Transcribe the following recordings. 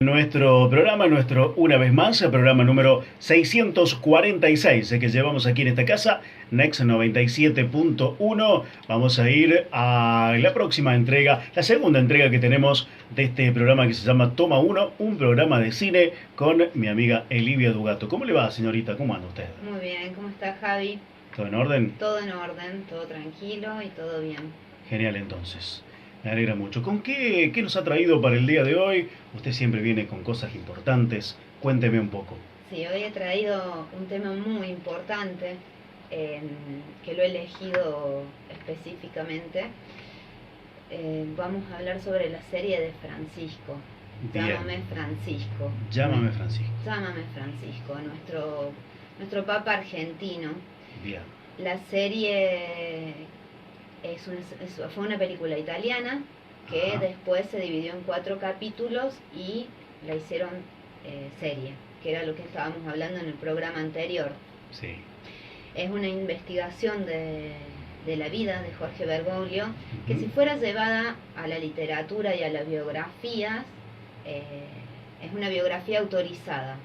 nuestro programa, una vez más, el programa número 646 que llevamos aquí en esta casa, Next 97.1. Vamos a ir a la próxima entrega, la segunda entrega que tenemos de este programa que se llama Toma 1, un programa de cine con mi amiga Elivia Dugato. ¿Cómo le va, señorita? ¿Cómo anda usted? Muy bien, ¿cómo está, Javi? ¿Todo en orden? Todo en orden, todo tranquilo y todo bien. Genial, entonces. Me alegra mucho. ¿Con qué nos ha traído para el día de hoy? Usted siempre viene con cosas importantes. Cuénteme un poco. Sí, hoy he traído un tema muy importante que lo he elegido específicamente. Vamos a hablar sobre la serie de Francisco. Bien. Llámame Francisco. Llámame Francisco. Llámame Francisco, nuestro papa argentino. Bien. La serie fue una película italiana que Ajá. después se dividió en 4 capítulos y la hicieron serie, que era lo que estábamos hablando en el programa anterior. Sí. Es una investigación de la vida de Jorge Bergoglio, que si fuera llevada a la literatura y a las biografías, es una biografía autorizada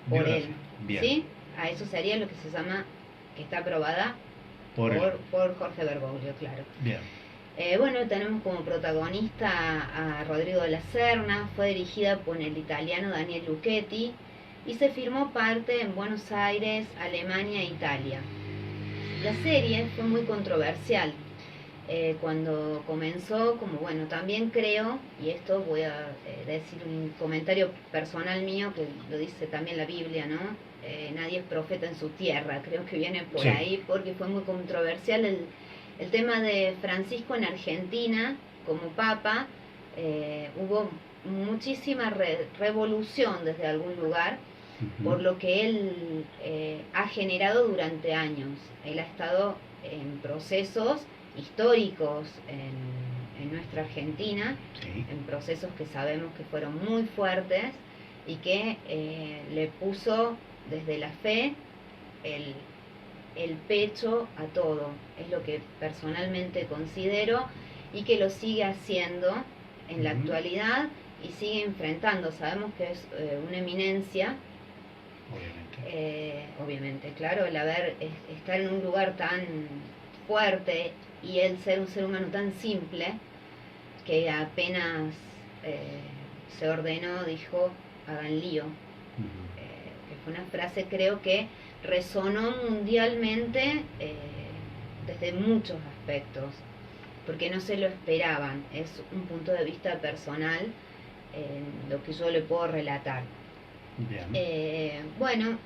por él. Bien. ¿Sí? A eso sería lo que se llama, que está aprobada por Jorge Bergoglio, claro. Bien. Bueno, tenemos como protagonista a Rodrigo de la Serna. Fue dirigida por el italiano Daniel Lucchetti y se filmó parte en Buenos Aires, Alemania e Italia. La serie fue muy controversial cuando comenzó, como bueno, también creo, y esto voy a decir un comentario personal mío que lo dice también la Biblia, ¿no? Nadie es profeta en su tierra, creo que viene por ahí, porque fue muy controversial el tema de Francisco en Argentina como papa. Hubo muchísima revolución desde algún lugar, por lo que él ha generado durante años. Él ha estado en procesos históricos en nuestra Argentina, Sí. en procesos que sabemos que fueron muy fuertes y que le puso desde la fe el pecho a todo. Es lo que personalmente considero y que lo sigue haciendo en la actualidad y sigue enfrentando. Sabemos que es una eminencia. Obviamente, claro, el estar en un lugar tan fuerte y el ser un ser humano tan simple que apenas se ordenó, dijo, hagan lío. Que fue una frase, creo que resonó mundialmente desde muchos aspectos, porque no se lo esperaban. Es un punto de vista personal lo que yo le puedo relatar. Bueno,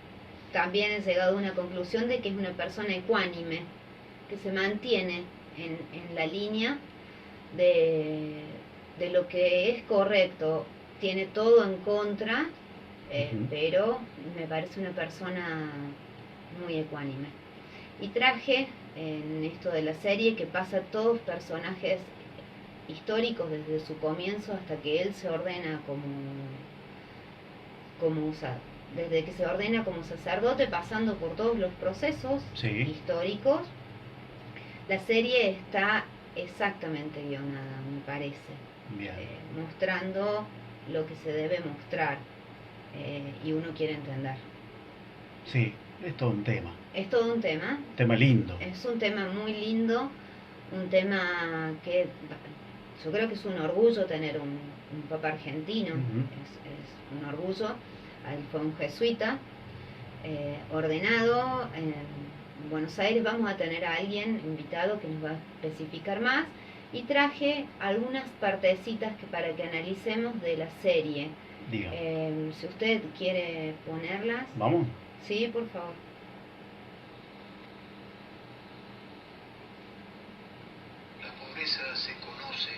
también he llegado a una conclusión de que es una persona ecuánime, que se mantiene en la línea de lo que es correcto. Tiene todo en contra, pero me parece una persona muy ecuánime. Y traje en esto de la serie que pasa todos personajes históricos desde su comienzo hasta que él se ordena desde que se ordena como sacerdote, pasando por todos los procesos históricos. La serie está exactamente guionada, me parece, mostrando lo que se debe mostrar y uno quiere entender. Sí, es todo un tema. Es todo un tema. Tema lindo. Es un tema muy lindo, un tema que yo creo que es un orgullo tener un papa argentino. Es un orgullo. Él fue un jesuita ordenado en Buenos Aires. Vamos a tener a alguien invitado que nos va a especificar más, y traje algunas partecitas para que analicemos de la serie. Si usted quiere ponerlas. ¿Vamos? Sí, por favor. La pobreza se conoce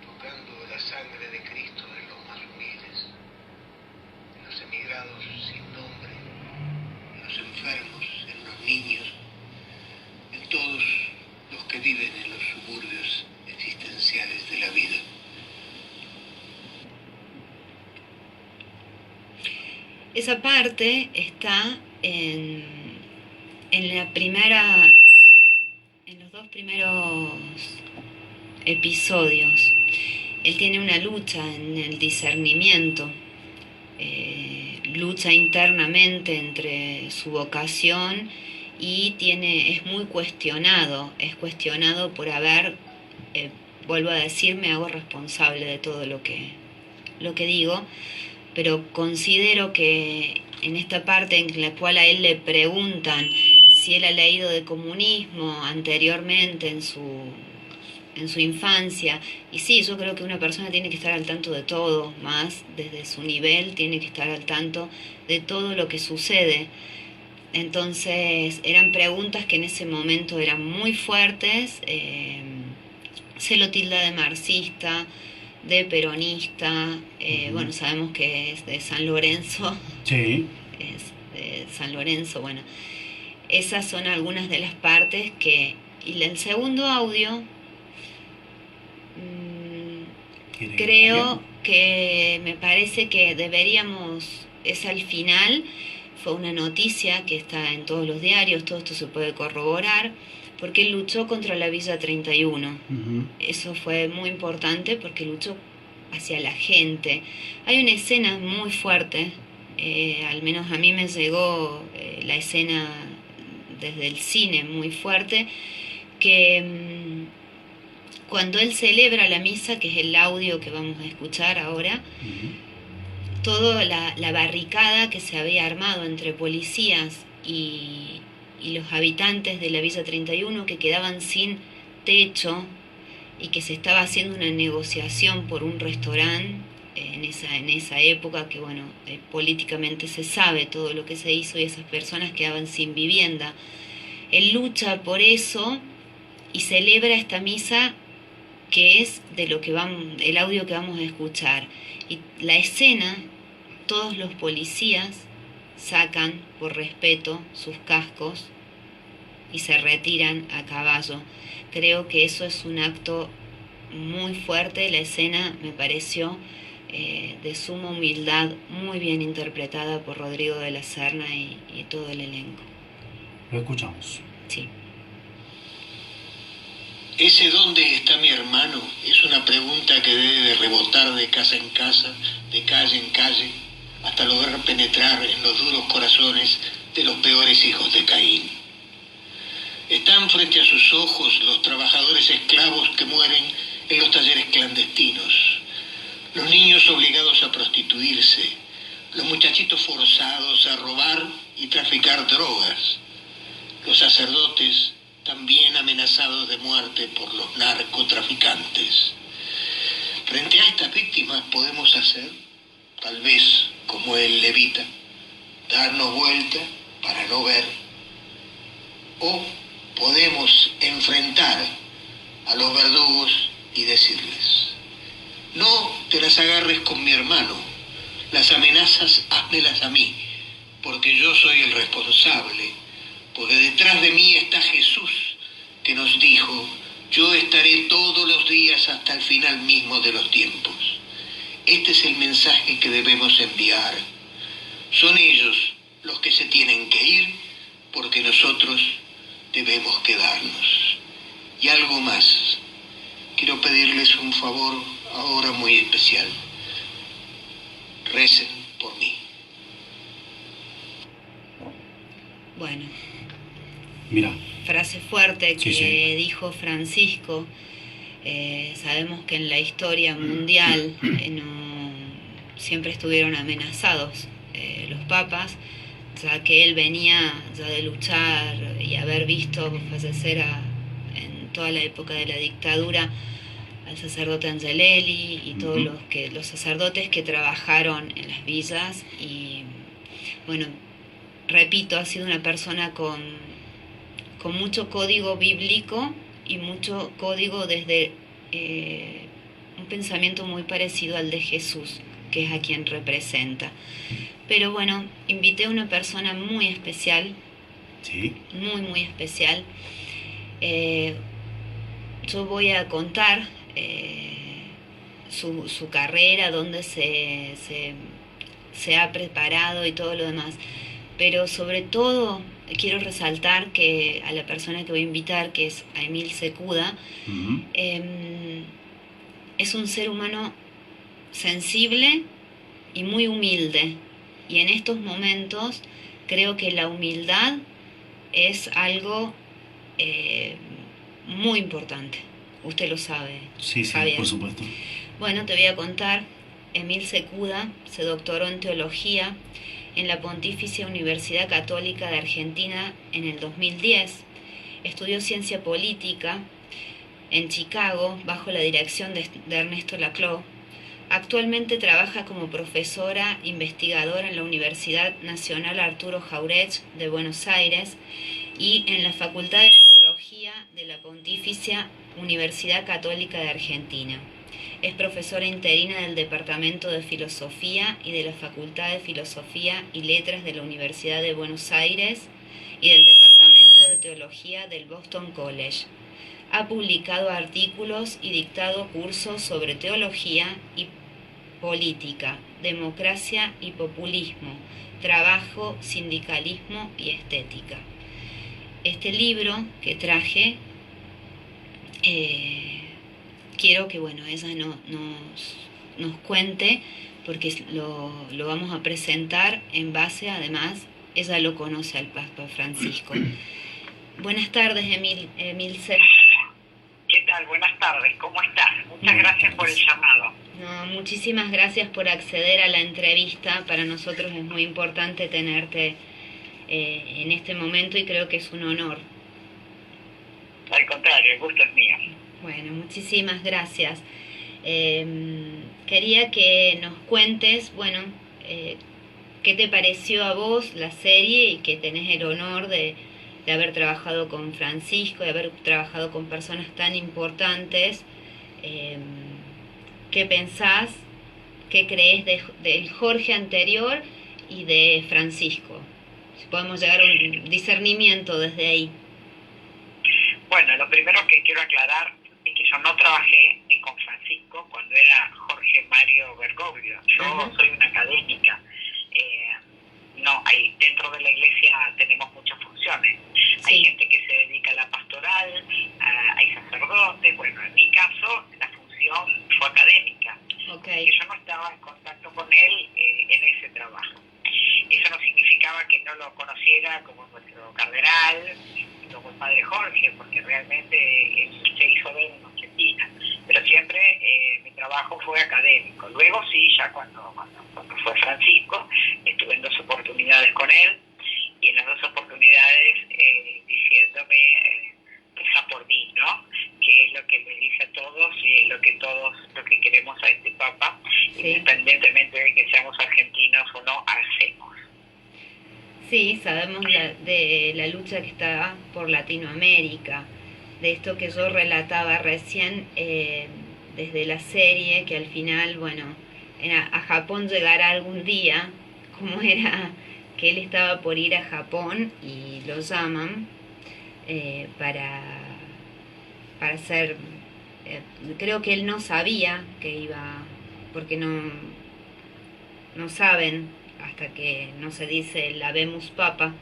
tocando la sangre de Cristo en los más humildes, en los emigrados sin nombre, en los enfermos, en los niños, en todos los que viven en los suburbios existenciales de la vida. Esa parte está en los 2 primeros episodios. él tiene una lucha en el discernimiento, lucha internamente entre su vocación y es muy cuestionado, es cuestionado por haber, vuelvo a decir, me hago responsable de todo lo que digo, pero considero que en esta parte en la cual a él le preguntan si él ha leído de comunismo anteriormente en su infancia, y sí, yo creo que una persona tiene que estar al tanto de todo, más desde su nivel tiene que estar al tanto de todo lo que sucede. Entonces eran preguntas que en ese momento eran muy fuertes, se lo tilda de marxista, de peronista, bueno, sabemos que es de San Lorenzo, Sí. es de San Lorenzo, bueno, esas son algunas de las partes que... Y el segundo audio, creo que me parece que deberíamos, es al final, fue una noticia que está en todos los diarios, todo esto se puede corroborar, porque él luchó contra la Villa 31. Eso fue muy importante porque luchó hacia la gente. Hay una escena muy fuerte, al menos a mí me llegó la escena desde el cine muy fuerte, que cuando él celebra la misa, que es el audio que vamos a escuchar ahora, toda la barricada que se había armado entre policías y los habitantes de la Villa 31, que quedaban sin techo y que se estaba haciendo una negociación por un restaurante en esa época, que bueno, políticamente se sabe todo lo que se hizo y esas personas quedaban sin vivienda. Él lucha por eso y celebra esta misa, que es de lo que el audio que vamos a escuchar. Y la escena, todos los policías sacan por respeto sus cascos y se retiran a caballo. Creo que eso es un acto muy fuerte. La escena me pareció de suma humildad, muy bien interpretada por Rodrigo de la Serna y todo el elenco. Lo escuchamos. Sí. ¿Ese dónde está mi hermano? Es una pregunta que debe de rebotar de casa en casa, de calle en calle, hasta lograr penetrar en los duros corazones de los peores hijos de Caín. Están frente a sus ojos los trabajadores esclavos que mueren en los talleres clandestinos, los niños obligados a prostituirse, los muchachitos forzados a robar y traficar drogas, los sacerdotes también amenazados de muerte por los narcotraficantes. Frente a estas víctimas podemos hacer, tal vez como el levita, darnos vuelta para no ver, o podemos enfrentar a los verdugos y decirles: no te las agarres con mi hermano, las amenazas házmelas a mí, porque yo soy el responsable. Porque detrás de mí está Jesús, que nos dijo: yo estaré todos los días hasta el final mismo de los tiempos. Este es el mensaje que debemos enviar. Son ellos los que se tienen que ir, porque nosotros debemos quedarnos. Y algo más. Quiero pedirles un favor ahora muy especial. Recen por mí. Bueno. Mira. Frase fuerte que sí. dijo Francisco. Sabemos que en la historia mundial siempre estuvieron amenazados los papas, ya que él venía ya de luchar y haber visto fallecer en toda la época de la dictadura al sacerdote Angelelli y todos los sacerdotes que trabajaron en las villas. Y bueno, repito, ha sido una persona con mucho código bíblico y mucho código desde un pensamiento muy parecido al de Jesús, que es a quien representa. Pero bueno, invité a una persona muy especial, sí, muy, muy especial. Yo voy a contar su carrera, dónde se ha preparado y todo lo demás. Pero sobre todo quiero resaltar que a la persona que voy a invitar, que es a Emil Secuda, es un ser humano sensible y muy humilde. Y en estos momentos creo que la humildad es algo muy importante. Usted lo sabe. Sí, Javier. por supuesto. Bueno, te voy a contar. Emil Secuda se doctoró en teología en la Pontificia Universidad Católica de Argentina en el 2010. Estudió ciencia política en Chicago bajo la dirección de Ernesto Laclau. Actualmente trabaja como profesora investigadora en la Universidad Nacional Arturo Jauretsch de Buenos Aires y en la Facultad de Teología de la Pontificia Universidad Católica de Argentina. Es profesora interina del Departamento de Filosofía y de la Facultad de Filosofía y Letras de la Universidad de Buenos Aires y del Departamento de Teología del Boston College. Ha publicado artículos y dictado cursos sobre teología y política, democracia y populismo, trabajo, sindicalismo y estética. Este libro que traje, quiero que ella nos cuente, porque lo vamos a presentar en base, además, ella lo conoce al Papa Francisco. Buenas tardes, Emilce. ¿Qué tal? Buenas tardes, ¿cómo estás? Muchas gracias por el llamado. No, muchísimas gracias por acceder a la entrevista. Para nosotros es muy importante tenerte en este momento y creo que es un honor. Al contrario, el gusto es mío. Bueno, muchísimas gracias. Quería que nos cuentes, qué te pareció a vos la serie y que tenés el honor de haber trabajado con Francisco, de haber trabajado con personas tan importantes. ¿Qué pensás? ¿Qué crees del Jorge anterior y de Francisco? Si podemos llegar a un discernimiento desde ahí. Bueno, lo primero que quiero aclarar es que yo no trabajé con Francisco cuando era Jorge Mario Bergoglio. Yo soy una académica. Dentro de la iglesia tenemos muchas funciones. Sí. Hay gente que se dedica a la pastoral, hay sacerdotes. Bueno, en mi caso, la función fue académica. Okay. Y yo no estaba en contacto con él en ese trabajo. Eso no significaba que no lo conociera como nuestro cardenal, como el padre Jorge, porque realmente él se hizo ver en Argentina. Pero siempre mi trabajo fue académico. Luego sí, ya cuando fue Francisco, estuve en 2 oportunidades con él, y en las 2 oportunidades diciéndome, reza por mí, ¿no? Que es lo que me dice a todos y es lo que queremos a este Papa, sí. Independientemente de que seamos argentinos o no, hacemos. Sí, sabemos de la lucha que está por Latinoamérica, de esto que yo relataba recién desde la serie, que al final, a Japón llegará algún día, como era que él estaba por ir a Japón y lo llaman para hacer, creo que él no sabía que iba, porque no saben hasta que no se dice el Habemus Papa.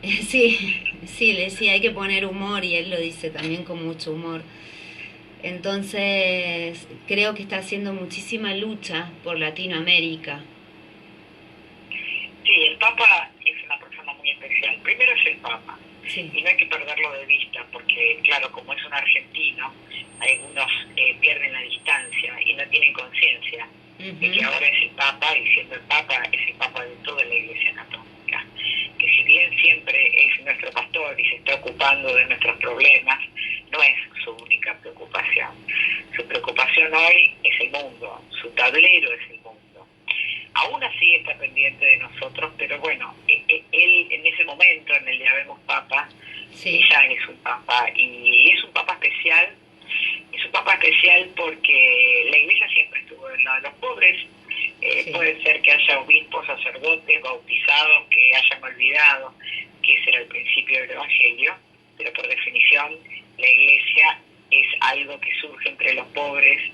Sí, le decía hay que poner humor y él lo dice también con mucho humor. Entonces creo que está haciendo muchísima lucha por Latinoamérica. Sí, el Papa es una persona muy especial. Primero es el Papa, sí. Y no hay que perderlo de vista porque, claro, como es un argentino, algunos pierden la distancia y no tienen conciencia de que ahora es el Papa, y siendo el Papa es el Papa de toda la Iglesia Católica. Que si bien siempre es nuestro pastor y se está ocupando de nuestros problemas, no es su única preocupación. Su preocupación hoy es el mundo, su tablero es el mundo. Aún así está pendiente de nosotros, pero bueno, él en ese momento, en el de Habemos Papa, sí. Ya es un Papa, y es un Papa especial. Es un Papa especial porque la Iglesia siempre estuvo del lado de los pobres. Sí. Puede ser que haya obispos, sacerdotes, bautizados que hayan olvidado que ese era el principio del Evangelio, pero por definición la Iglesia es algo que surge entre los pobres,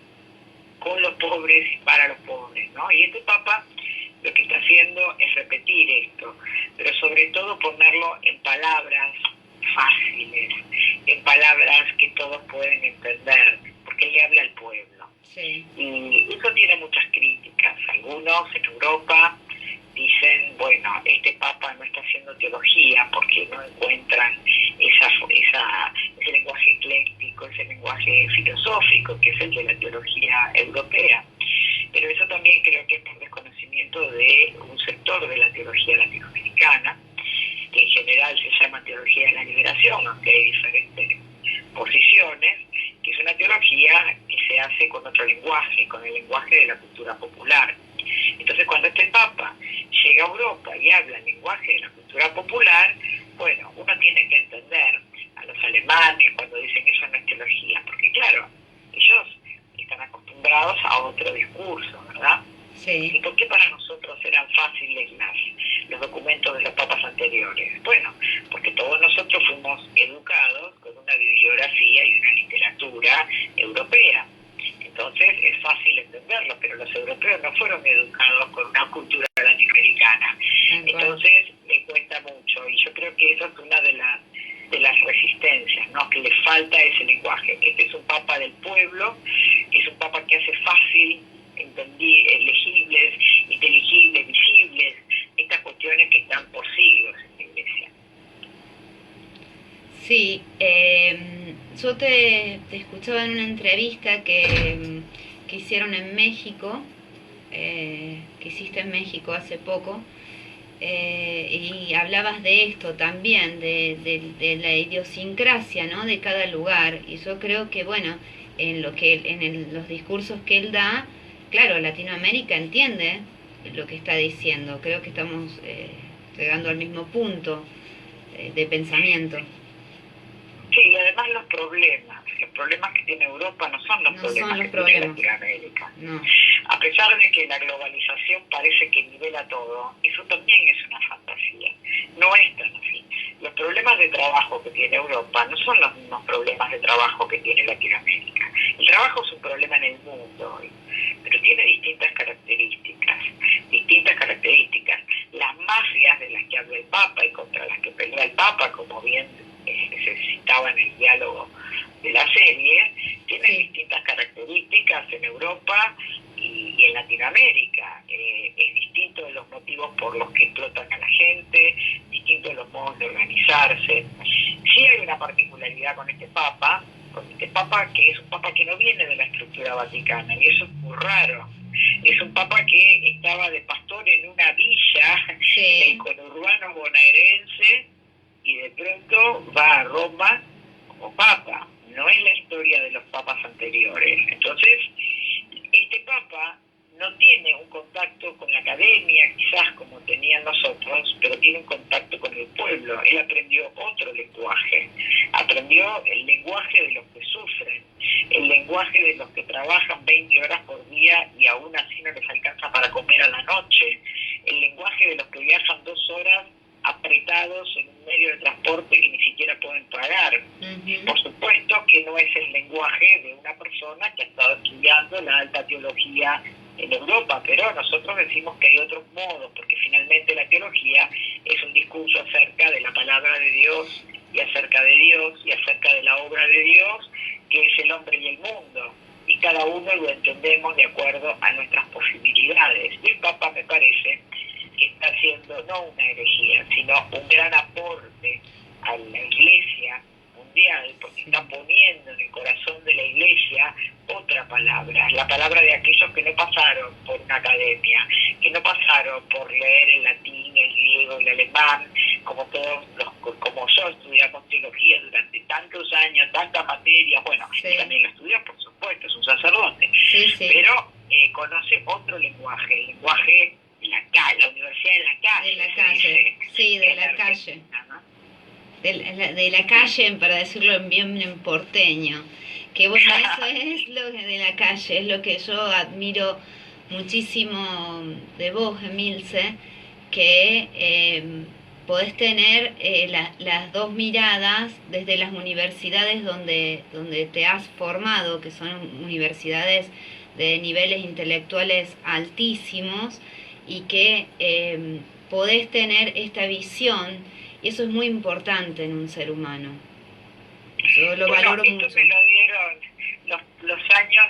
con los pobres y para los pobres, ¿no? Y este Papa lo que está haciendo es repetir esto, pero sobre todo ponerlo en palabras fáciles, en palabras que todos pueden entender, porque le habla al pueblo. Sí. Y eso tiene muchas críticas. Algunos en Europa dicen, bueno, este Papa no está haciendo teología porque no encuentran ese lenguaje ecléctico, ese lenguaje filosófico que es el de la teología europea. Pero eso también creo que es por desconocimiento de un sector de la teología latinoamericana, que en general se llama teología de la liberación, aunque hay diferentes posiciones, que es una teología que se hace con otro lenguaje, con el lenguaje de la cultura popular. Entonces, cuando este Papa llega a Europa y habla el lenguaje de la cultura popular, bueno, uno tiene que entender a los alemanes cuando dicen que eso no es teología, porque claro, ellos están acostumbrados a otro discurso, ¿verdad? Sí. ¿Y por qué para nosotros eran fáciles los documentos de los papas anteriores? Bueno, porque todos nosotros fuimos educados con una bibliografía y una literatura europea. Entonces es fácil entenderlo, pero los europeos no fueron educados con una cultura latinoamericana. Entonces le cuesta mucho, y yo creo que eso es una de las resistencias, ¿no? Que le falta ese lenguaje. Este es un papa del pueblo, es un papa que hace fácil, legibles, inteligibles, visibles, estas cuestiones que están por siglos en la Iglesia. Sí, yo te escuchaba en una entrevista que hicieron en México, que hiciste en México hace poco, y hablabas de esto también, de la idiosincrasia, ¿no?, de cada lugar. Y yo creo que, bueno, los discursos que él da, claro, Latinoamérica entiende lo que está diciendo. Creo que estamos llegando al mismo punto de pensamiento. Sí, y además los problemas que tiene Europa no son los problemas que tiene Latinoamérica. No. A pesar de que la globalización parece que nivela todo, eso también es una fantasía. No es tan así. Los problemas de trabajo que tiene Europa no son los mismos problemas de trabajo que tiene Latinoamérica. El trabajo es un problema en el mundo hoy, pero tiene distintas características. Las mafias de las que habla el Papa y contra las que pelea el Papa, como bien se citaba en el diálogo de la serie, tienen distintas características en Europa y en Latinoamérica. Es distinto de los motivos por los que explotan a la gente, distinto de los modos de organizarse. Sí hay una particularidad con este Papa, que es un Papa que no viene de la estructura vaticana, y eso es muy raro. Es un Papa que estaba de pastor en una villa en el conurbano bonaerense y de pronto va a Roma como Papa. No es la historia de los papas anteriores. Entonces, este Papa no tiene un contacto con la academia, quizás como tenían nosotros, pero tiene un contacto con el pueblo. Él aprendió otro lenguaje. Aprendió el lenguaje de los que sufren, el lenguaje de los que trabajan 20 horas por día y aún así no les alcanza para comer a la noche, el lenguaje de los que viajan 2 horas apretados en un medio de transporte que ni siquiera pueden pagar. Por supuesto que no es el lenguaje de una persona que ha estado estudiando la alta teología en Europa, pero nosotros decimos que hay otros modos, porque finalmente la teología es un discurso acerca de la palabra de Dios y acerca de Dios y acerca de la obra de Dios, que es el hombre y el mundo, y cada uno lo entendemos de acuerdo a nuestras posibilidades. Y el Papa, me parece, que está haciendo no una herejía, sino un gran aporte a la Iglesia mundial, porque está poniendo en el corazón de la Iglesia otra palabra, la palabra de aquellos que no pasaron por una academia, que no pasaron por leer el latín, el griego, el alemán, como yo estudiamos teología durante tantos años, tantas materias. Bueno, él también lo estudió, por supuesto, es un sacerdote, pero conoce otro lenguaje, el lenguaje la universidad de la calle. De la calle, sí, de la calle. ¿No? De la calle, para decirlo bien en porteño. Que bueno, eso es lo de la calle, es lo que yo admiro muchísimo de vos, Emilce, que podés tener las dos miradas desde las universidades donde te has formado, que son universidades de niveles intelectuales altísimos, y que podés tener esta visión, y eso es muy importante en un ser humano. Yo lo valoro mucho. Me los años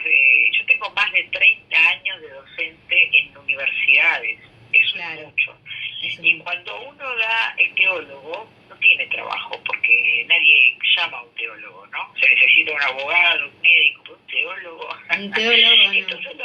yo tengo más de 30 años de docente en universidades, eso Claro. es mucho. Eso Y cuando uno da el teólogo, no tiene trabajo, porque nadie llama a un teólogo, ¿no? Se necesita un abogado, un médico, un teólogo. un teólogo, ¿no? Entonces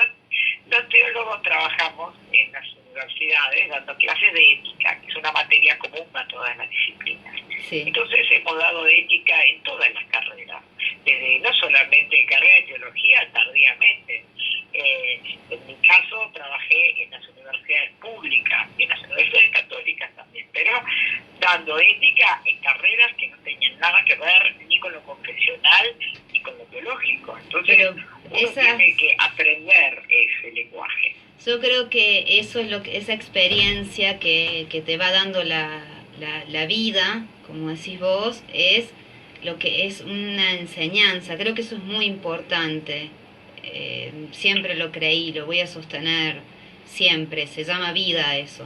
los teólogos trabajamos en las universidades dando clases de ética, que es una materia común a todas las disciplinas. Sí. Entonces hemos dado ética en todas las carreras, desde no solamente carrera de teología, tardíamente. En mi caso trabajé en las universidades públicas y en las universidades católicas también, pero dando ética en carreras que no tenían nada que ver ni con lo confesional ni con lo teológico. Entonces Pero uno tiene que aprender ese lenguaje. Yo creo que eso es esa experiencia que te va dando la vida, como decís vos, es lo que es una enseñanza. Creo que eso es muy importante. Siempre lo creí, lo voy a sostener siempre. Se llama vida eso.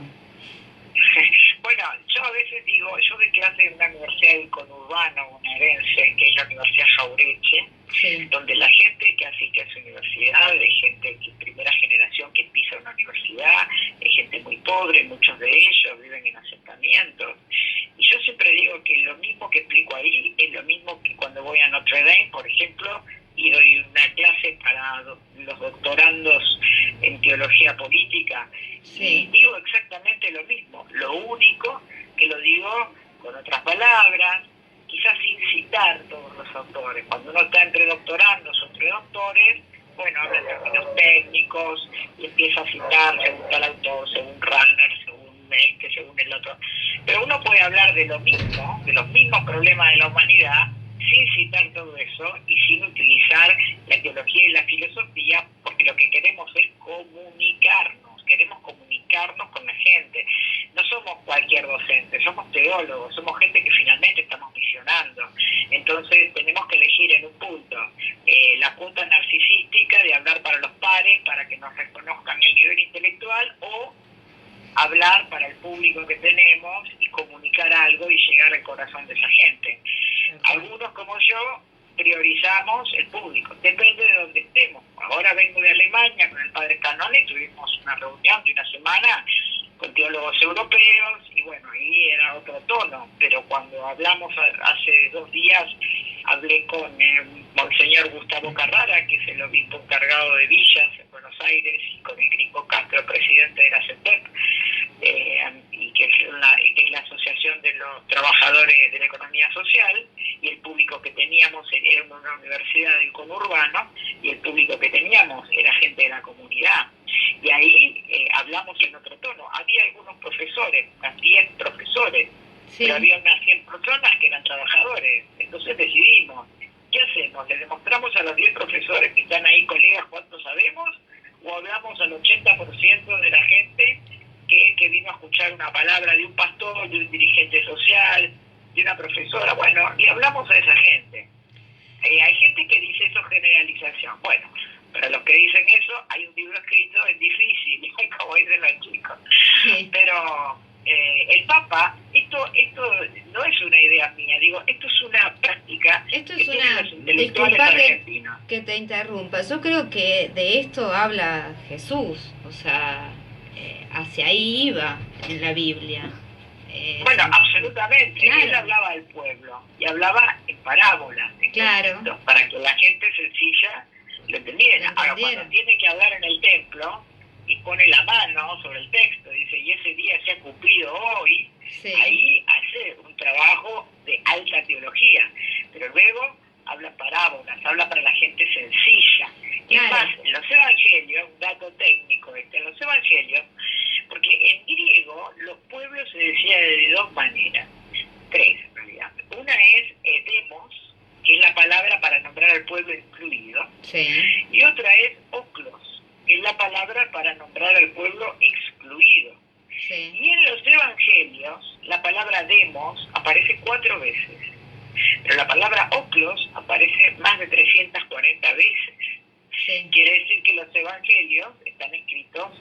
Bueno, yo a veces digo, yo doy clase en una universidad del conurbano bonaerense, que es la Universidad Jaureche, Sí. donde la gente que asiste a esa universidad es gente que primera generación que pisa una universidad, es gente muy pobre, muchos de ellos viven en asentamientos. Y yo siempre digo que lo mismo que explico ahí es lo mismo que cuando voy a Notre Dame, por ejemplo, y doy una clase para los doctorandos en teología política. Sí. Y digo exactamente lo mismo, lo único que lo digo con otras palabras, quizás sin citar todos los autores. Cuando uno está entre doctorandos o entre doctores, bueno, habla en términos técnicos y empieza a citar según tal autor, según Runner, según este, según el otro. Pero uno puede hablar de lo mismo, de los mismos problemas de la humanidad, sin citar todo eso y sin utilizar la teología y la filosofía, porque lo que queremos es comunicarnos, queremos comunicarnos con la gente. No somos cualquier docente, somos teólogos, somos gente que finalmente estamos misionando. Entonces tenemos que elegir en un punto la punta narcisística de hablar para los pares, para que nos reconozcan el nivel intelectual, o hablar para el público que tenemos y comunicar algo y llegar al corazón de esa gente. Algunos como yo priorizamos el público, depende de dónde estemos. Ahora vengo de Alemania con el padre Canone, tuvimos una reunión de una semana con teólogos europeos y bueno, ahí era otro tono, pero cuando hablamos hace 2 días, hablé con Monseñor Gustavo Carrara, que es el obispo encargado de Villas en Buenos Aires, y con el Gringo Castro, presidente de la CETEP, y que es la Asociación de los Trabajadores de la Economía Social, y el público que teníamos era una universidad del conurbano, y el público que teníamos era gente de la comunidad. Y ahí hablamos en otro tono. Había algunos profesores, unas 10 profesores, Sí. pero había unas 100 personas que eran trabajadores. Entonces decidimos, ¿qué hacemos? ¿Le demostramos a los 10 profesores que están ahí, colegas, cuánto sabemos? ¿O hablamos al 80% de la gente que vino a escuchar una palabra de un pastor, de un dirigente social, de una profesora? Bueno, le hablamos a esa gente. Hay gente que dice eso, generalización. Bueno, para los que dicen eso, hay un libro escrito, es difícil, como dicen los chicos. Sí. Pero el Papa, esto no es una idea mía, digo, esto es una práctica Esto que es tienen una... los intelectuales Disculpa argentinos. que te interrumpa. Yo creo que de esto habla Jesús. O sea, hacia ahí iba en la Biblia. Bueno, absolutamente. Claro. Él hablaba al pueblo y hablaba en parábolas, en Claro. conceptos, para que la gente sencilla lo entendiera. Lo Ahora, entendiera. cuando tiene que hablar en el templo y pone la mano sobre el texto, dice, y ese día se ha cumplido hoy, Sí. ahí hace un trabajo de alta teología, pero luego habla parábolas, habla para la gente sencilla. Y Claro. más, en los evangelios, un dato técnico, en los evangelios, porque en griego los pueblos se decía de 2 maneras, 3 en realidad. Una es demos, que es la palabra para nombrar al pueblo incluido, Sí. y otra es oklos, que es la palabra para nombrar al pueblo excluido. Sí. Y en los evangelios, la palabra demos aparece 4 veces, pero la palabra oklos aparece más de 340 veces. Sí. Quiere decir que los evangelios están escritos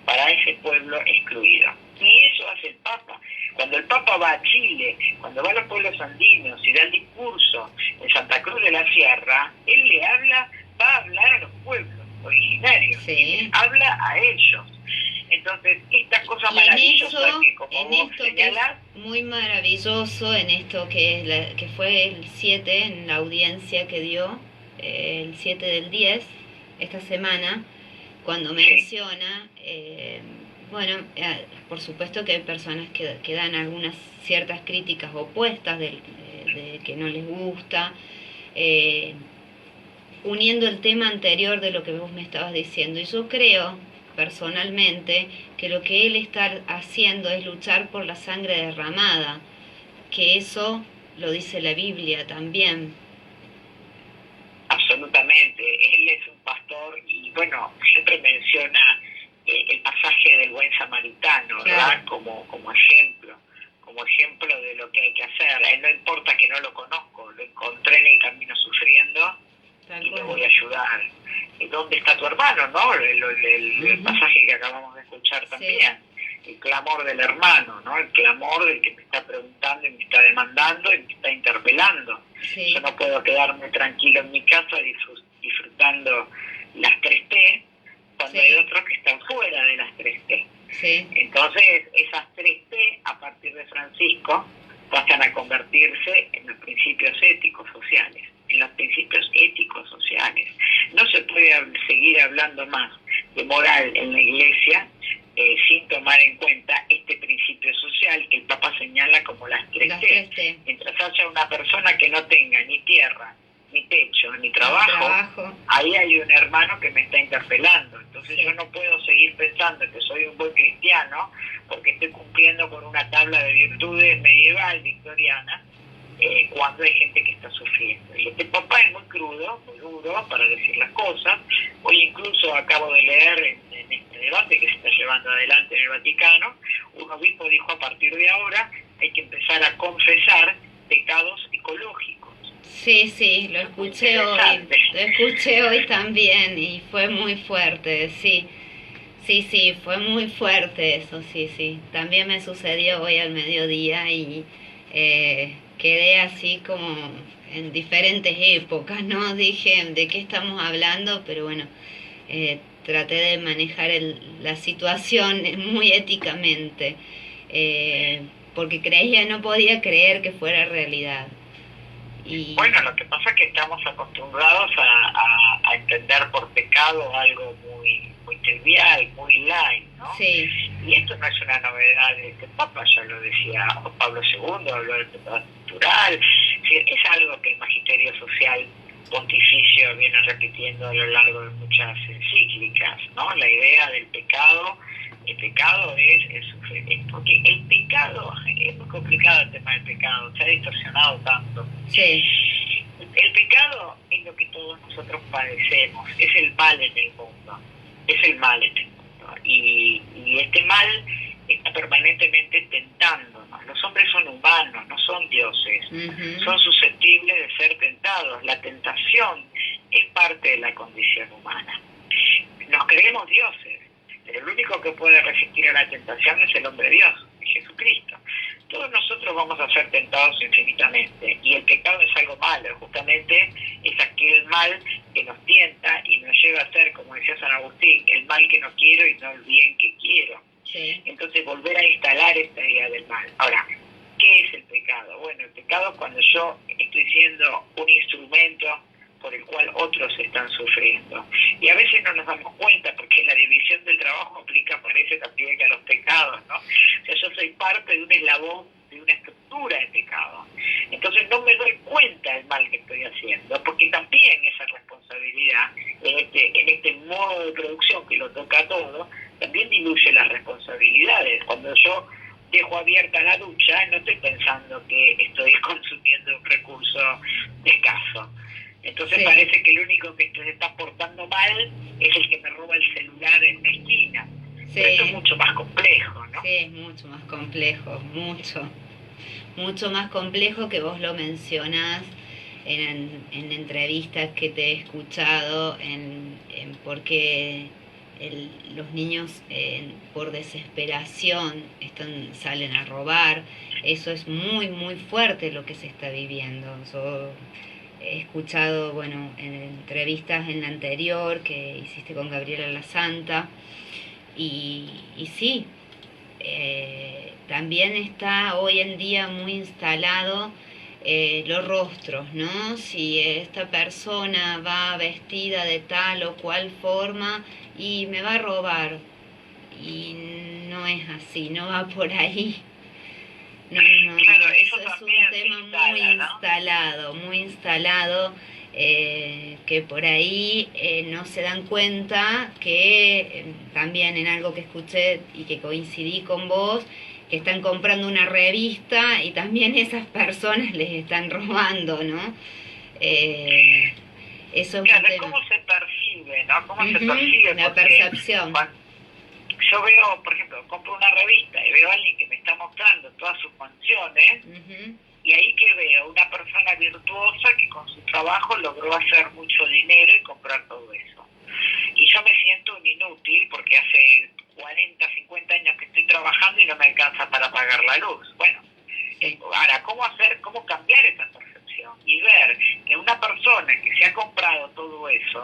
para ese pueblo excluido. Y eso hace el Papa. Cuando el Papa va a Chile, cuando va a los pueblos andinos y da el discurso en Santa Cruz de la Sierra, él le habla va a hablar a los pueblos originarios, sí. Habla a ellos. Entonces, esta cosa maravillosa que, como vos señalás, muy maravilloso en esto que fue el 7, en la audiencia que dio, el 7 del 10, esta semana, cuando menciona, por supuesto que hay personas que dan algunas ciertas críticas opuestas de que no les gusta, uniendo el tema anterior de lo que vos me estabas diciendo. Y yo creo, personalmente, que lo que él está haciendo es luchar por la sangre derramada, que eso lo dice la Biblia también. Absolutamente, él es un pastor y bueno, siempre menciona el pasaje del buen samaritano, ¿verdad? Como ejemplo de lo que hay que hacer. No importa que no lo conozco, lo encontré en el camino sufriendo y me voy a ayudar. ¿Dónde está tu hermano? ¿No? El pasaje que acabamos de escuchar también. Sí. El clamor del hermano, ¿no? El clamor del que me está preguntando y me está demandando y me está interpelando. Sí. Yo no puedo quedarme tranquilo en mi casa disfrutando las 3T cuando hay otros que están fuera de las 3T. Sí. Entonces, esas 3T, a partir de Francisco, pasan a convertirse en los principios éticos sociales. En los principios éticos sociales. No se puede seguir hablando más de moral en la Iglesia sin tomar en cuenta este principio social que el Papa señala como las 3T. Mientras haya una persona que no tenga ni tierra, ni techo, ni trabajo, ahí hay un hermano que me está interpelando. Entonces yo no puedo seguir pensando que soy un buen cristiano porque estoy cumpliendo con una tabla de virtudes medieval, victoriana, cuando hay gente que está sufriendo. Y este Papa es muy crudo, muy duro para decir las cosas. Hoy incluso acabo de leer en este debate que se está llevando adelante en el Vaticano, un obispo dijo: a partir de ahora hay que empezar a confesar pecados ecológicos. Sí, lo escuché hoy también y fue muy fuerte, sí, fue muy fuerte eso, sí. También me sucedió hoy al mediodía y quedé así como en diferentes épocas, ¿no? Dije, ¿de qué estamos hablando? Pero bueno, traté de manejar la situación muy éticamente, porque no podía creer que fuera realidad. Y bueno, lo que pasa es que estamos acostumbrados a entender por pecado algo muy trivial, muy light, ¿no? Sí. Y esto no es una novedad de este Papa, ya lo decía Pablo II, habló del pecado natural, es algo que el magisterio social pontificio viene repitiendo a lo largo de muchas encíclicas, ¿no? La idea del pecado. El pecado es porque el pecado, es muy complicado el tema del pecado, se ha distorsionado tanto. Sí. El pecado es lo que todos nosotros padecemos, es el mal en el mundo, y este mal está permanentemente tentándonos. Los hombres son humanos, no son dioses, son susceptibles de ser tentados. La tentación es parte de la condición humana. Nos creemos dioses, pero el único que puede resistir a la tentación es el hombre Dios, es Jesucristo. Todos nosotros vamos a ser tentados infinitamente, y el pecado es algo malo, justamente es aquel mal que nos tienta y nos lleva a ser, como decía San Agustín, el mal que no quiero y no el bien que quiero. Sí. Entonces volver a instalar esta idea del mal. Ahora, ¿qué es el pecado? Bueno, el pecado es cuando yo estoy siendo un instrumento por el cual otros están sufriendo. Y a veces no nos damos cuenta porque la división del trabajo aplica, parece, también a los pecados, ¿no? O sea, yo soy parte de un eslabón, de una estructura de pecado. Entonces no me doy cuenta del mal que estoy haciendo, porque también esa responsabilidad, en este modo de producción que lo toca todo, también diluye las responsabilidades. Cuando yo dejo abierta la ducha, no estoy pensando que estoy consumiendo un recurso escaso. Entonces parece que el único que se está portando mal es el que me roba el celular en la esquina. Pero esto es mucho más complejo, ¿no? Sí, es mucho más complejo, mucho más complejo, que vos lo mencionás en entrevistas que te he escuchado, en por qué los niños por desesperación salen a robar. Eso es muy, muy fuerte lo que se está viviendo. Yo he escuchado, bueno, en entrevistas en la anterior que hiciste con Gabriela La Santa, y sí, también está hoy en día muy instalado los rostros, ¿no? Si esta persona va vestida de tal o cual forma y me va a robar, y no es así, no va por ahí. No, claro, eso es un tema muy instalado, instalado, muy instalado, que por ahí no se dan cuenta que también en algo que escuché y que coincidí con vos, que están comprando una revista y también esas personas les están robando, ¿no? Eso es claro, un tema. ¿cómo se percibe, no? ¿Cómo se percibe? La percepción. Yo veo, por ejemplo, compro una revista y veo a alguien que me está mostrando todas sus funciones, y ahí que veo una persona virtuosa que con su trabajo logró hacer mucho dinero y comprar todo eso. Y yo me siento un inútil porque hace 40, 50 años que estoy trabajando y no me alcanza para pagar la luz. Bueno, ahora, ¿cómo cambiar esa percepción? Y ver que una persona que se ha comprado todo eso,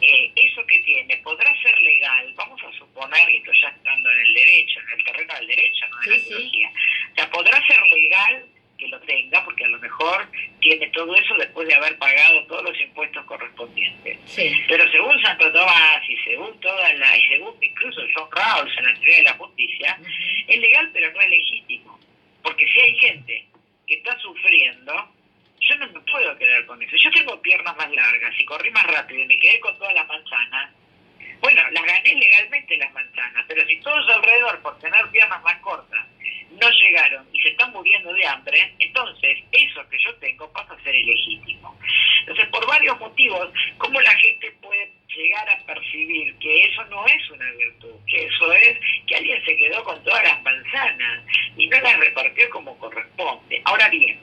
eso que tiene, podrá ser legal, vamos a suponer, y esto ya estando en el derecho, en el terreno del derecho, no de la teología, o sea, podrá ser legal que lo tenga, porque a lo mejor tiene todo eso después de haber pagado todos los impuestos correspondientes. Sí. Pero según Santo Tomás y según según incluso John Rawls en la teoría de la justicia, es legal pero no es legítimo. Porque si hay gente que está sufriendo, yo no me puedo quedar con eso. Yo tengo piernas más largas y corrí más rápido y me quedé con todas las manzanas. Bueno, las gané legalmente las manzanas, pero si todos alrededor por tener piernas más cortas no llegaron y se están muriendo de hambre, entonces eso que yo tengo pasa a ser ilegítimo. Entonces, por varios motivos, ¿cómo la gente puede llegar a percibir que eso no es una virtud? Que eso es que alguien se quedó con todas las manzanas y no las repartió como corresponde. Ahora bien,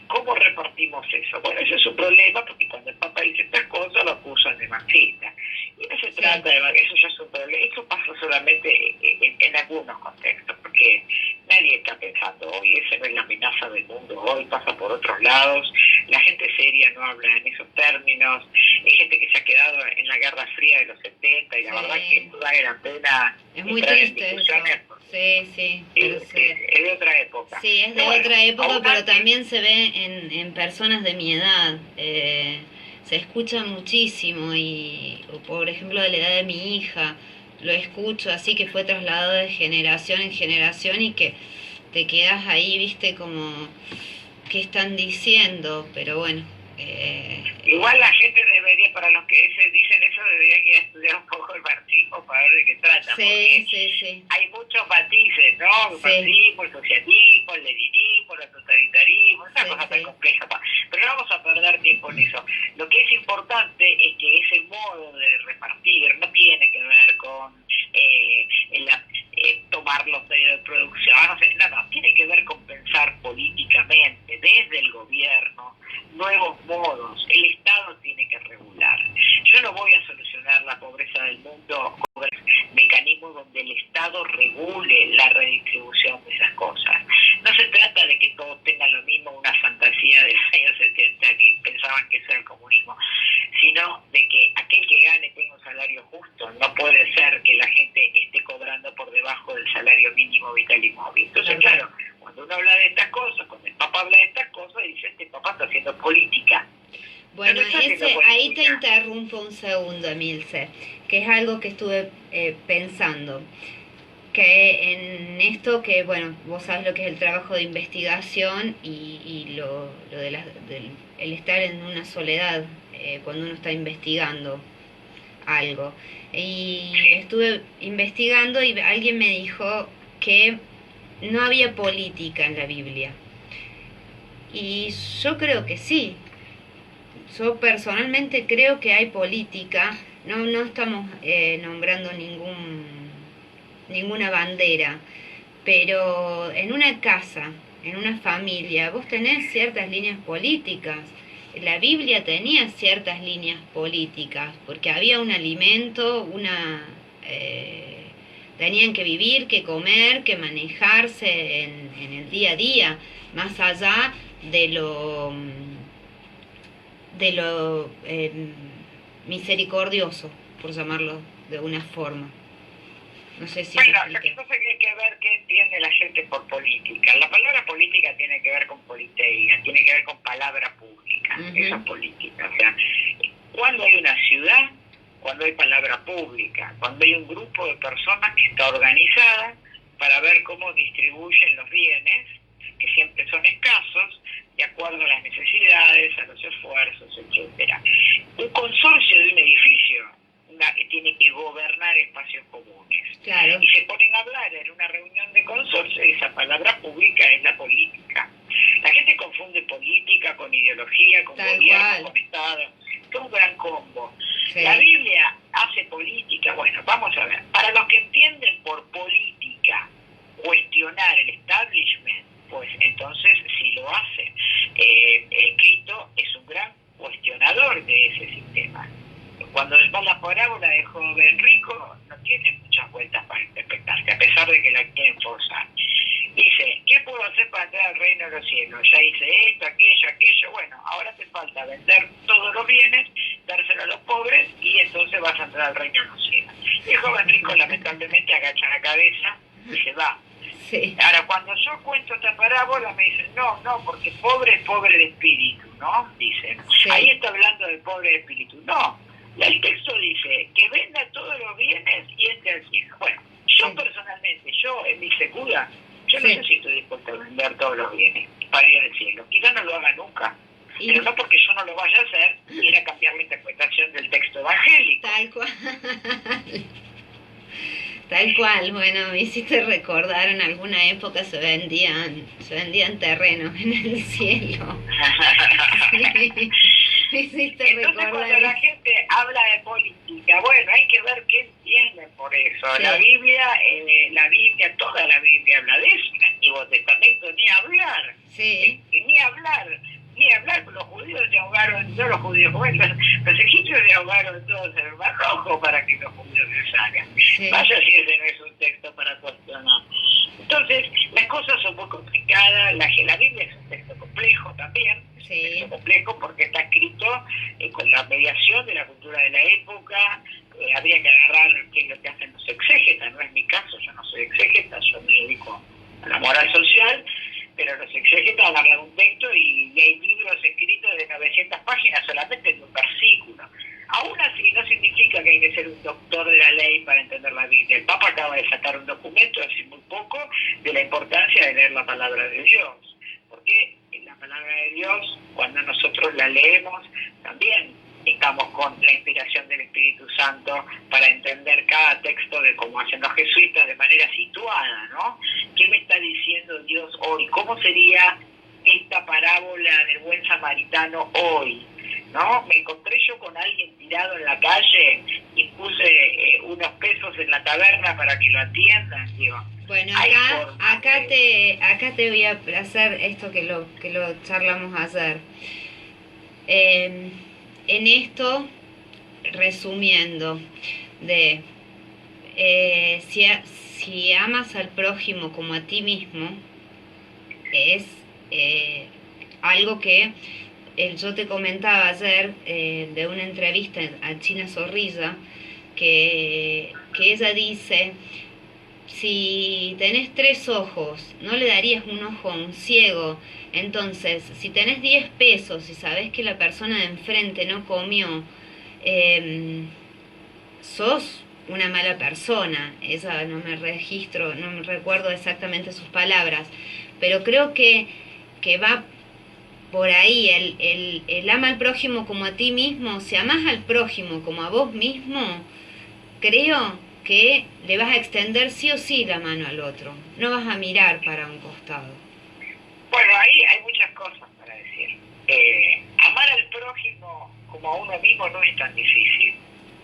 ¿cómo repartimos eso? Bueno, ese es un problema, porque cuando el Papa dice estas cosas lo acusan de marxista. Y no se trata de eso, ya es un problema. Eso pasa solamente en algunos contextos, porque nadie está pensando hoy, esa no es la amenaza del mundo, hoy pasa por otros lados, la gente seria no habla en esos términos, hay gente que se ha quedado en la Guerra Fría de los 70 y la verdad que no vale la pena es muy triste eso. Sí, es de otra época. Sí, es de otra época, pero también se ve en personas de mi edad. Se escucha muchísimo y, por ejemplo, de la edad de mi hija, lo escucho así, que fue trasladado de generación en generación y que te quedas ahí, viste, como, ¿qué están diciendo? Pero bueno. Igual la gente debería, para los que dicen eso, deberían ir a estudiar un poco el marxismo para ver de qué trata. Sí. Hay muchos matices, ¿no? El marxismo, el socialismo, el leninismo, el totalitarismo, una cosa tan compleja. Pero no vamos a perder tiempo en eso. Lo que es importante es que ese modo de repartir no tiene que ver con tomar los medios de producción, no, tiene que ver con pensar políticamente, desde el gobierno, nuevos modos. El Estado tiene que regular. Yo no voy a solucionar la pobreza del mundo con mecanismos donde el Estado regule la redistribución de esas cosas. No se trata de que todos tengan lo mismo, una fantasía de los años 70 que pensaban que eso era el comunismo, sino de que aquel que gane tenga un salario justo. No puede ser que la gente esté cobrando por debajo del salario mínimo vital y móvil. Entonces, claro, cuando uno habla de estas cosas, cuando el Papa habla de estas cosas, dice, este Papa está haciendo política. Bueno, ahí te interrumpo un segundo, Emilce, que es algo que estuve pensando, que en esto que, bueno, vos sabés lo que es el trabajo de investigación y lo de el estar en una soledad cuando uno está investigando algo. Y estuve investigando y alguien me dijo que no había política en la Biblia. Y yo creo que sí. Yo personalmente creo que hay política. No estamos nombrando ninguna bandera, pero en una casa, en una familia, vos tenés ciertas líneas políticas. La Biblia tenía ciertas líneas políticas, porque había un alimento, tenían que vivir, que comer, que manejarse en el día a día, más allá de de lo misericordioso, por llamarlo de una forma. No sé si... Bueno, lo que pasa es que hay que ver qué entiende la gente por política. La palabra política tiene que ver con politeia, tiene que ver con palabra pública. Eso es política. O sea, cuando hay una ciudad, cuando hay palabra pública, cuando hay un grupo de personas que está organizada para ver cómo distribuyen los bienes, que siempre son escasos, de acuerdo a las necesidades, a los esfuerzos, etcétera. Un consorcio de un edificio tiene que gobernar espacios comunes. Claro. Y se ponen a hablar en una reunión de consorcio y esa palabra pública es la política. La gente confunde política con ideología, con Tal gobierno, cual. con Estado. Es un gran combo. Sí. La Biblia hace política. Bueno, vamos a ver. Para los que entienden por política cuestionar el establishment, pues entonces sí lo hace. Cristo es un gran cuestionador de ese sistema. Cuando después la parábola de joven rico no tiene muchas vueltas para interpretarse, a pesar de que la quieren forzar. Dice, ¿qué puedo hacer para entrar al reino de los cielos? Ya hice esto, aquello. Bueno, ahora te falta vender todos los bienes, dárselo a los pobres y entonces vas a entrar al reino de los cielos. Y el joven rico lamentablemente agacha la cabeza y se va. Sí. Ahora, cuando yo cuento esta parábola me dicen, no, porque pobre es pobre de espíritu, ¿no? Dicen, Sí. ahí está hablando de pobre de espíritu. No, el texto dice que venda todos los bienes y entre al cielo. Bueno, yo personalmente, yo en mi secuda, yo no sé si estoy dispuesto a vender todos los bienes para ir al cielo. Quizás no lo haga nunca, pero no porque yo no lo vaya a hacer, ir a cambiar la interpretación del texto evangélico. Tal cual. Tal cual, bueno, me hiciste recordar en alguna época se vendían terrenos en el cielo. Sí, me hiciste Entonces recordar. cuando la gente habla de política, bueno, hay que ver qué entienden por eso. Sí. La Biblia, toda la Biblia habla de eso. El Antiguo Testamento ni hablar. Sí. Ni hablar. Los judíos se ahogaron, no los judíos, bueno, los egipcios se ahogaron todos en el Mar Rojo para que los judíos se salgan. Sí. Vaya si ese no es un texto para cuestionar. Entonces, las cosas son muy complicadas, la Biblia es un texto complejo también, Sí. un texto complejo porque está escrito con la mediación de la cultura de la época. Habría que agarrar qué es lo que hacen los exégetas, no es mi caso, yo no soy exégeta, yo me dedico a la moral social, pero los exégetas agarran un texto y hay libros escritos de 900 páginas solamente en un versículo. Aún así, no significa que hay que ser un doctor de la ley para entender la Biblia. El Papa acaba de sacar un documento hace muy poco de la importancia de leer la palabra de Dios. Porque la palabra de Dios, cuando nosotros la leemos, también estamos con la inspiración del Espíritu Santo para entender cada texto de cómo hacen los jesuitas de manera situada, ¿no? ¿Qué me está diciendo Dios hoy? ¿Cómo sería esta parábola del buen samaritano hoy? ¿No? Me encontré yo con alguien tirado en la calle y puse unos pesos en la taberna para que lo atiendan, digo. Bueno, acá te voy a hacer esto que lo charlamos ayer. En esto, resumiendo, si amas al prójimo como a ti mismo, es algo que yo te comentaba ayer de una entrevista a China Zorrilla, que ella dice, si tenés 3 ojos, no le darías un ojo a un ciego. Entonces, si tenés 10 pesos y sabés que la persona de enfrente no comió, sos una mala persona. Esa no me recuerdo exactamente sus palabras, pero creo que va por ahí, el ama al prójimo como a ti mismo. Si amás al prójimo como a vos mismo, creo que le vas a extender sí o sí la mano al otro, no vas a mirar para un costado. Bueno, ahí hay muchas cosas para decir. Amar al prójimo como a uno mismo no es tan difícil,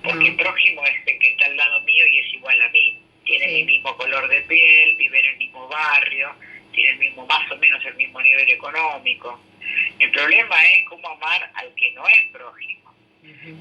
porque el prójimo es el que está al lado mío y es igual a mí. Tiene mi mismo color de piel, vive en el mismo barrio, tiene más o menos el mismo nivel económico. El problema es cómo amar al que no es prójimo.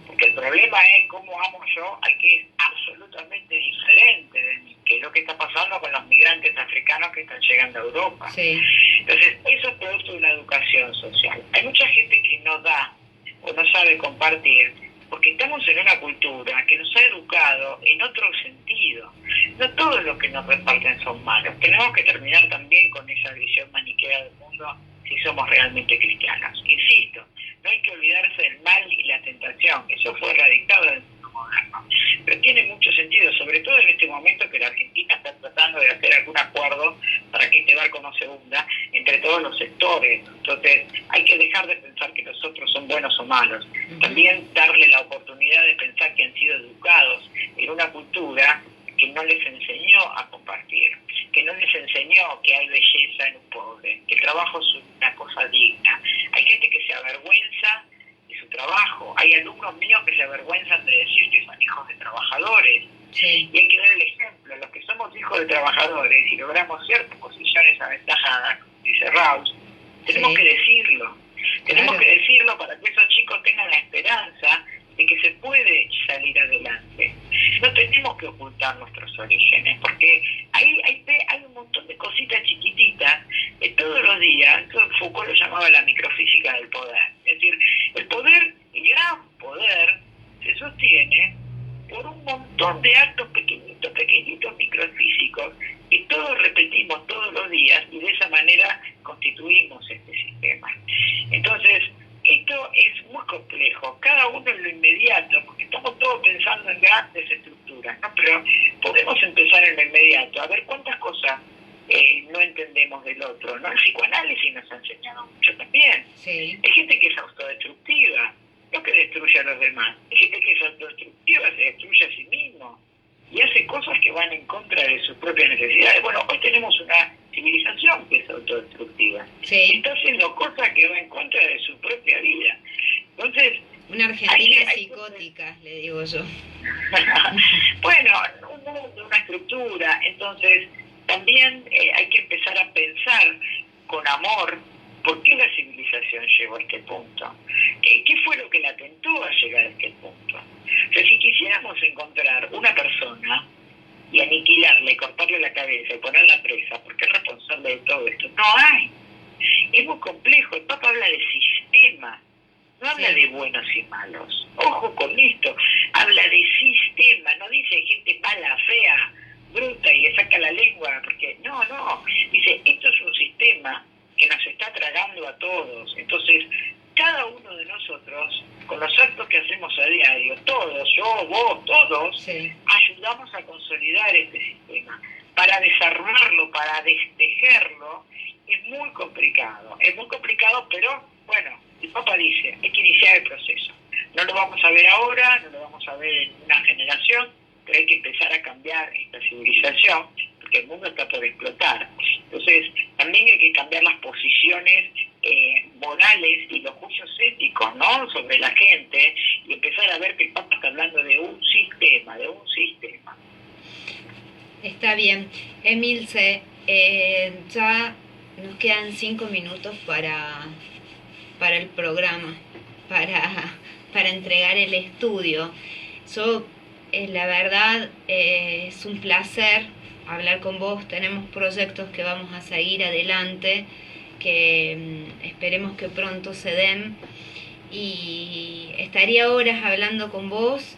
Porque el problema es cómo amo yo al que es absolutamente diferente de mí, que es lo que está pasando con los migrantes africanos que están llegando a Europa. Sí. Entonces, eso es producto de una educación social. Hay mucha gente que no da o no sabe compartir, porque estamos en una cultura que nos ha educado en otro sentido. No todos los que nos reparten son malos. Tenemos que terminar también con esa visión maniquea del mundo si somos realmente cristianos. Insisto, no hay que olvidarse del mal y la tentación. Eso fue erradicado del mundo moderno. Pero tiene mucho sentido, sobre todo en este momento que la Argentina está tratando de hacer algún acuerdo para que este barco no se hunda entre todos los sectores. Entonces, hay que dejar de pensar que los otros son buenos o malos. También darle la oportunidad de pensar que han sido educados en una cultura que no les enseñó a compartir, que no les enseñó que hay belleza en un pobre, que el trabajo es una cosa digna. Hay gente que se avergüenza de su trabajo, hay alumnos míos que se avergüenzan de decir que son hijos de trabajadores. Sí. Y hay que dar el ejemplo, los que somos hijos de trabajadores y logramos ciertas posiciones aventajadas, como dice Rawls, tenemos que decirlo. Tenemos que decirlo para que esos chicos tengan la esperanza de que se puede salir adelante. No tenemos que ocultar nuestros orígenes, porque hay un montón de cositas chiquititas que todos los días, Foucault lo llamaba la microfísica del poder. Es decir, el poder, el gran poder, se sostiene por un montón de actos pequeñitos microfísicos que todos repetimos todos los días y de esa manera constituimos este sistema. Entonces, esto es muy complejo, cada uno en lo inmediato, porque estamos todos pensando en grandes estructuras, ¿no? Pero podemos empezar en lo inmediato, a ver cuántas cosas no entendemos del otro, ¿no? El psicoanálisis nos ha enseñado mucho también. Sí. Hay gente que es autodestructiva, no que destruye a los demás, hay gente que es autodestructiva, se destruye a sí mismo y hace cosas que van en contra de sus propias necesidades. Bueno, hoy tenemos una civilización que es autodestructiva. Sí. Está haciendo cosas que van en contra de su propia vida. Entonces, una Argentina psicótica, le digo yo. Bueno, una estructura. Entonces, también hay que empezar a pensar con amor por qué la civilización llegó a este punto. ¿Qué fue lo que la tentó a llegar a este punto? O sea, si quisiéramos encontrar una persona y aniquilarla y cortarle la cabeza y ponerla presa, porque es responsable de todo esto, no hay. Es muy complejo. El Papa habla de sistema, no habla de buenos y malos. Ojo con esto, habla de sistema, no dice gente mala, fea, bruta y le saca la lengua, porque no, dice, esto es un sistema que nos está tragando a todos. Entonces, cada uno de nosotros, con los actos que hacemos a diario, todos, yo, vos, todos, ayudamos a consolidar este sistema. Para desarmarlo, para destejerlo, es muy complicado. Es muy complicado, pero, bueno, el Papa dice, hay que iniciar el proceso. No lo vamos a ver ahora, no lo vamos a ver en una generación, pero hay que empezar a cambiar esta civilización, porque el mundo está por explotar. Entonces, también hay que cambiar las posiciones morales y los juicios éticos, ¿no?, sobre la gente, y empezar a ver que el Papa está hablando de un sistema, Está bien. Emilce, ya nos quedan 5 minutos para el programa, para entregar el estudio. Yo, la verdad, es un placer hablar con vos. Tenemos proyectos que vamos a seguir adelante, que esperemos que pronto se den, y estaría horas hablando con vos.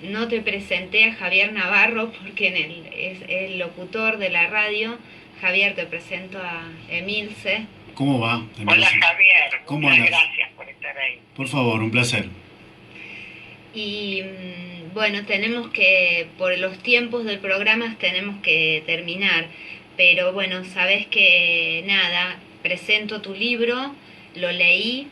No te presenté a Javier Navarro porque es el locutor de la radio. Javier, te presento a Emilce. ¿Cómo va, Emilce? Hola, Javier, ¿Cómo muchas andas? Gracias por estar ahí. Por favor, un placer. Y bueno, tenemos que, por los tiempos del programa, tenemos que terminar. Pero bueno, sabes que nada, presento tu libro, lo leí,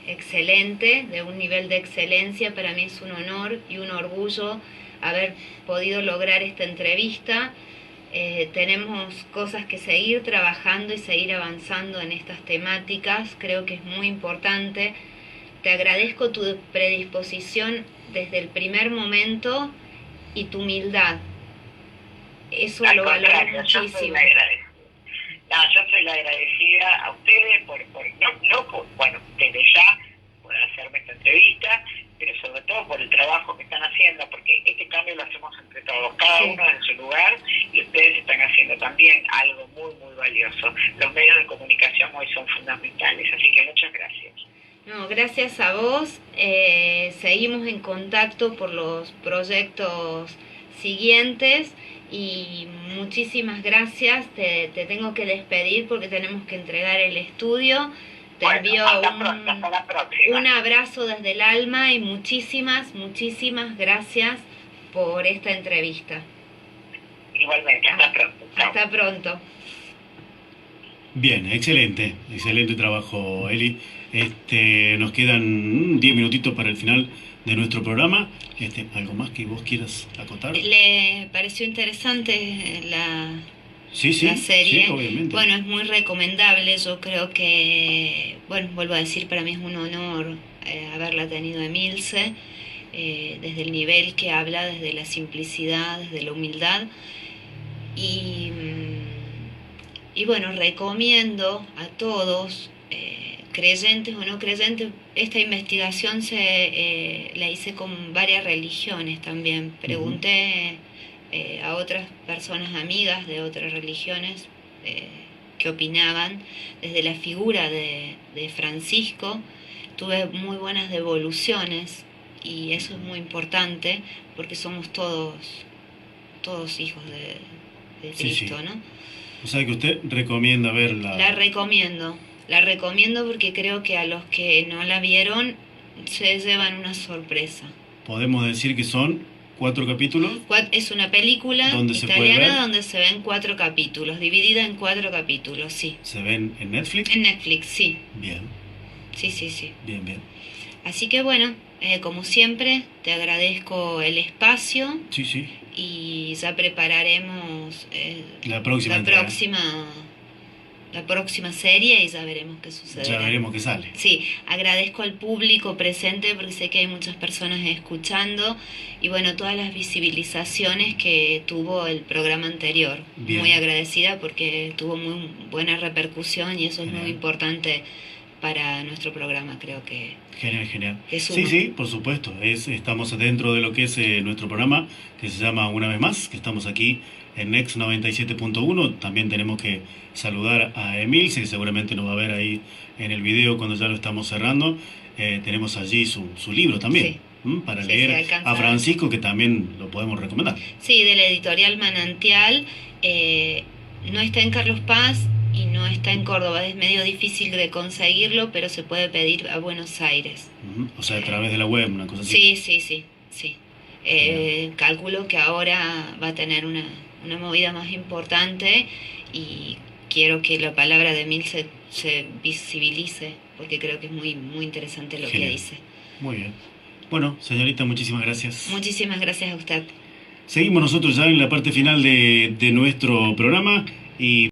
excelente, de un nivel de excelencia. Para mí es un honor y un orgullo haber podido lograr esta entrevista. Tenemos cosas que seguir trabajando y seguir avanzando en estas temáticas. Creo que es muy importante. Te agradezco tu predisposición desde el primer momento y tu humildad. Eso lo valoro muchísimo. Yo soy la agradecida a ustedes bueno, desde ya por hacerme esta entrevista, pero sobre todo por el trabajo que están haciendo, porque este cambio lo hacemos entre todos, cada uno en su lugar, y ustedes están haciendo también algo muy, muy valioso. Los medios de comunicación hoy son fundamentales, así que muchas gracias. No, gracias a vos. Seguimos en contacto por los proyectos siguientes y muchísimas gracias. Te tengo que despedir porque tenemos que entregar el estudio. Te envío un abrazo desde el alma y muchísimas, muchísimas gracias por esta entrevista. Igualmente, hasta pronto. Hasta pronto. Bien, excelente trabajo, Eli. Nos quedan 10 minutitos para el final de nuestro programa. ¿Algo más que vos quieras acotar? ¿Le pareció interesante la serie? Sí, obviamente. Bueno, es muy recomendable. Yo creo que, vuelvo a decir, para mí es un honor haberla tenido Emilce, desde el nivel que habla, desde la simplicidad, desde la humildad. Y bueno, recomiendo a todos, creyentes o no creyentes, esta investigación la hice con varias religiones también. Pregunté a otras personas amigas de otras religiones qué opinaban. Desde la figura de Francisco tuve muy buenas devoluciones y eso es muy importante porque somos todos hijos de Cristo, sí. ¿No? O sea que usted recomienda verla. La recomiendo porque creo que a los que no la vieron se llevan una sorpresa. ¿Podemos decir que son 4 capítulos? Es una película italiana donde se ven 4 capítulos, dividida en 4 capítulos, sí. ¿Se ven en Netflix? En Netflix, sí. Bien. Sí. Bien. Así que bueno, como siempre, te agradezco el espacio. Sí. Y ya prepararemos la próxima serie y ya veremos qué sucede. Ya veremos qué sale. Sí, agradezco al público presente porque sé que hay muchas personas escuchando y bueno, todas las visibilizaciones que tuvo el programa anterior. Bien. Muy agradecida porque tuvo muy buena repercusión y eso es muy importante para nuestro programa, creo que... Genial. Sí, por supuesto. Estamos dentro de lo que es nuestro programa, que se llama Una Vez Más, que estamos aquí en Next 97.1. También tenemos que saludar a Emilce, que seguramente nos va a ver ahí en el video cuando ya lo estamos cerrando. Tenemos allí su libro también, para leer a Francisco, que también lo podemos recomendar. Sí, de la editorial Manantial. No está en Carlos Paz y no está en Córdoba, es medio difícil de conseguirlo, pero se puede pedir a Buenos Aires. O sea, a través de la web, una cosa así. Sí. Calculo que ahora va a tener una movida más importante y quiero que la palabra de Emil se visibilice, porque creo que es muy, muy interesante lo que dice. Muy bien. Bueno, señorita, muchísimas gracias. Muchísimas gracias a usted. Seguimos nosotros ya en la parte final de nuestro programa y